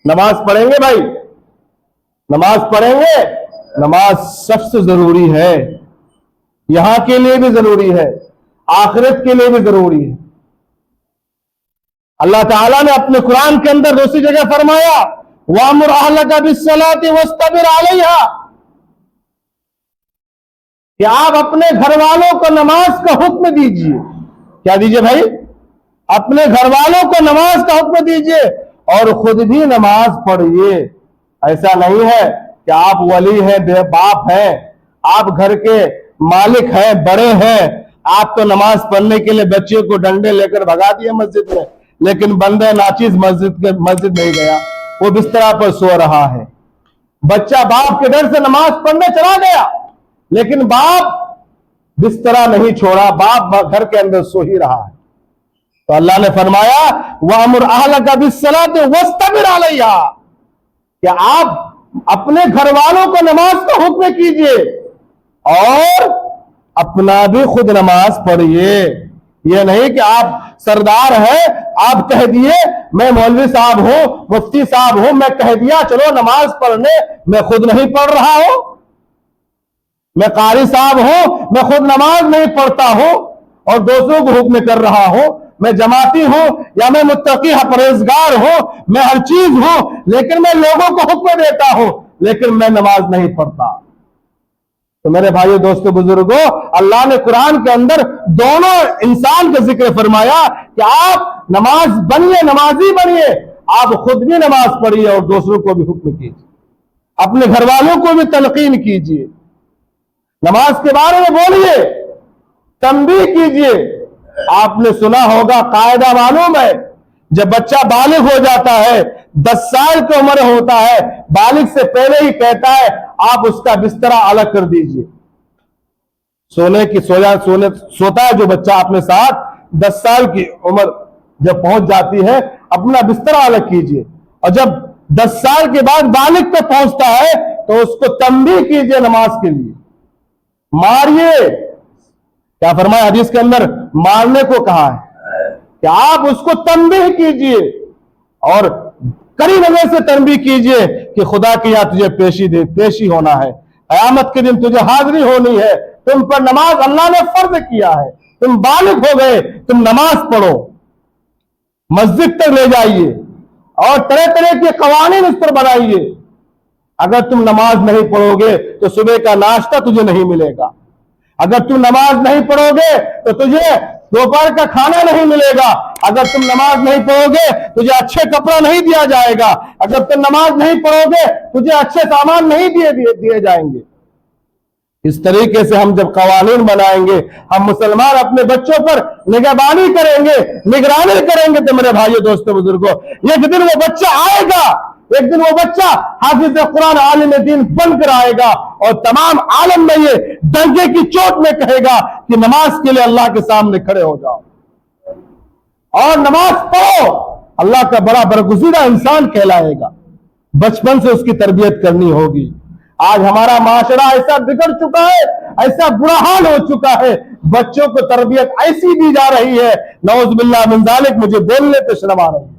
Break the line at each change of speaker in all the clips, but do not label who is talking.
نماز پڑھیں گے بھائی، نماز پڑھیں گے. نماز سب سے ضروری ہے، یہاں کے لیے بھی ضروری ہے، آخرت کے لیے بھی ضروری ہے. اللہ تعالیٰ نے اپنے قرآن کے اندر دوسری جگہ فرمایا وَأْمُرْ أَهْلَكَ بِالصَّلَاةِ وَاسْتَبِرْ عَلَيْهَا، کہ آپ اپنے گھر والوں کو نماز کا حکم دیجئے. کیا دیجئے بھائی؟ اپنے گھر والوں کو نماز کا حکم دیجئے اور خود بھی نماز پڑھیے. ایسا نہیں ہے کہ آپ ولی ہیں، باپ ہیں، آپ گھر کے مالک ہیں، بڑے ہیں، آپ تو نماز پڑھنے کے لیے بچے کو ڈنڈے لے کر بھگا دیے مسجد میں، لیکن بندہ ناچیز مسجد نہیں گیا، وہ بستر پر سو رہا ہے. بچہ باپ کے ڈر سے نماز پڑھنے چلا گیا، لیکن باپ بستر نہیں چھوڑا، باپ گھر کے اندر سو ہی رہا ہے. تو اللہ نے فرمایا وَأْمُرْ أَهْلَكَ بِالصَّلَاةِ وَاسْتَبِرْ عَلَيْهَا، کہ آپ اپنے گھر والوں کو نماز کا حکم کیجئے اور اپنا بھی خود نماز پڑھیے. یہ نہیں کہ آپ سردار ہیں، آپ کہہ دیے میں مولوی صاحب ہوں، مفتی صاحب ہوں، میں کہہ دیا چلو نماز پڑھنے، میں خود نہیں پڑھ رہا ہوں. میں قاری صاحب ہوں، میں خود نماز نہیں پڑھتا ہوں اور دوسروں کو حکم کر رہا ہوں. میں جماعتی ہوں یا میں متقی پرہیزگار ہوں، میں ہر چیز ہوں، لیکن میں لوگوں کو حکم دیتا ہوں، لیکن میں نماز نہیں پڑھتا. تو میرے بھائیو دوستو بزرگوں، اللہ نے قرآن کے اندر دونوں انسان کا ذکر فرمایا کہ آپ نماز بنیے، نمازی بنیے، آپ خود بھی نماز پڑھیے اور دوسروں کو بھی حکم کیجیے، اپنے گھر والوں کو بھی تلقین کیجیے، نماز کے بارے میں بولیے، تنبیہ کیجیے. آپ نے سنا ہوگا، قاعدہ معلوم ہے، جب بچہ بالغ ہو جاتا ہے، 10 سال کی عمر ہوتا ہے، بالغ سے پہلے ہی کہتا ہے آپ اس کا بستر الگ کر دیجئے. سوتا ہے جو بچہ اپنے ساتھ، 10 سال کی عمر جب پہنچ جاتی ہے اپنا بستر الگ کیجئے. اور جب 10 سال کے بعد بالغ پہ پہنچتا ہے تو اس کو تنبیہ کیجئے نماز کے لیے، ماریے. کیا فرمایا حدیث کے اندر؟ مارنے کو کہا ہے کہ آپ اس کو تنبیہ کیجئے اور کڑی نظر سے تنبیہ کیجئے کہ خدا کی یہاں تجھے پیشی ہونا ہے، قیامت کے دن تجھے حاضری ہونی ہے، تم پر نماز اللہ نے فرض کیا ہے، تم بالغ ہو گئے، تم نماز پڑھو، مسجد تک لے جائیے اور طرح طرح کے قوانین اس پر بنائیے. اگر تم نماز نہیں پڑھو گے تو صبح کا ناشتہ تجھے نہیں ملے گا، اگر تم نماز نہیں پڑھو گے تو تجھے دوپہر کا کھانا نہیں ملے گا، اگر تم نماز نہیں پڑھو گے تجھے اچھے کپڑا نہیں دیا جائے گا، اگر تم نماز نہیں پڑھو گے تجھے اچھے سامان نہیں دیے جائیں گے. اس طریقے سے ہم جب قوانین بنائیں گے، ہم مسلمان اپنے بچوں پر نگہبانی کریں گے، نگرانی کریں گے، تو میرے بھائیو دوستو بزرگوں، ایک دن وہ بچہ آئے گا، ایک دن وہ بچہ حافظ قرآن عالم دین بن کر آئے گا اور تمام عالم میں یہ ڈنکے کی چوٹ میں کہے گا کہ نماز کے لیے اللہ کے سامنے کھڑے ہو جاؤ اور نماز پڑھو. اللہ کا بڑا برگزیدہ انسان کہلائے گا. بچپن سے اس کی تربیت کرنی ہوگی. آج ہمارا معاشرہ ایسا بگڑ چکا ہے، ایسا برا حال ہو چکا ہے، بچوں کو تربیت ایسی دی جا رہی ہے، نعوذ باللہ من ذالک، مجھے بولنے پہ شرم آ رہی ہے.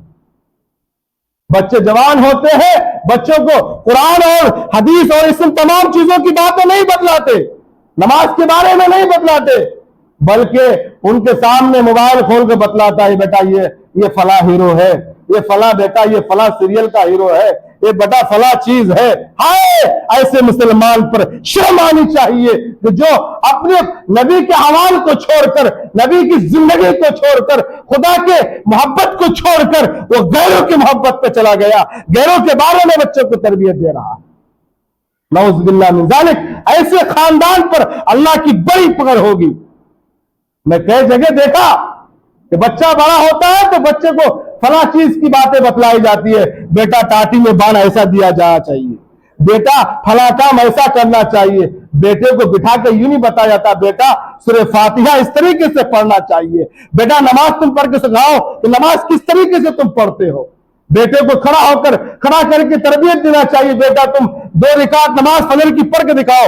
بچے جوان ہوتے ہیں، بچوں کو قرآن اور حدیث اور اس تمام چیزوں کی باتیں نہیں بتلاتے، نماز کے بارے میں نہیں بتلاتے، بلکہ ان کے سامنے موبائل کھول کے بتلاتا ہے بیٹا یہ فلاں ہیرو ہے، یہ فلاں بیٹا یہ فلاں سیریل کا ہیرو ہے، یہ بیٹا فلاں چیز ہے. ہائے ایسے مسلمان پر شرم آنی چاہیے کہ جو اپنے نبی کے اعمال کو چھوڑ کر، نبی کی زندگی کو چھوڑ کر، خدا کے محبت کو چھوڑ کر وہ غیروں کی محبت پہ چلا گیا، غیروں کے بارے میں بچوں کو تربیت دے رہا ہے. نعوذ باللہ من ذالک. ایسے خاندان پر اللہ کی بڑی پکڑ ہوگی. میں کئی جگہ دیکھا کہ بچہ بڑا ہوتا ہے تو بچے کو فلاں چیز کی باتیں بتلائی جاتی ہے، بیٹا ٹاٹی میں بان ایسا دیا جانا چاہیے، بیٹا فلاں کام ایسا کرنا چاہیے. بیٹے کو بٹھا کے یوں نہیں بتایا جاتا بیٹا سورہ فاتحہ اس طریقے سے پڑھنا چاہیے، بیٹا نماز تم پڑھ کے سکھاؤ کہ نماز کس طریقے سے تم پڑھتے ہو. بیٹے کو کھڑا کر کے تربیت دینا چاہیے، بیٹا تم 2 رکعت نماز فجر کی پڑھ کے دکھاؤ.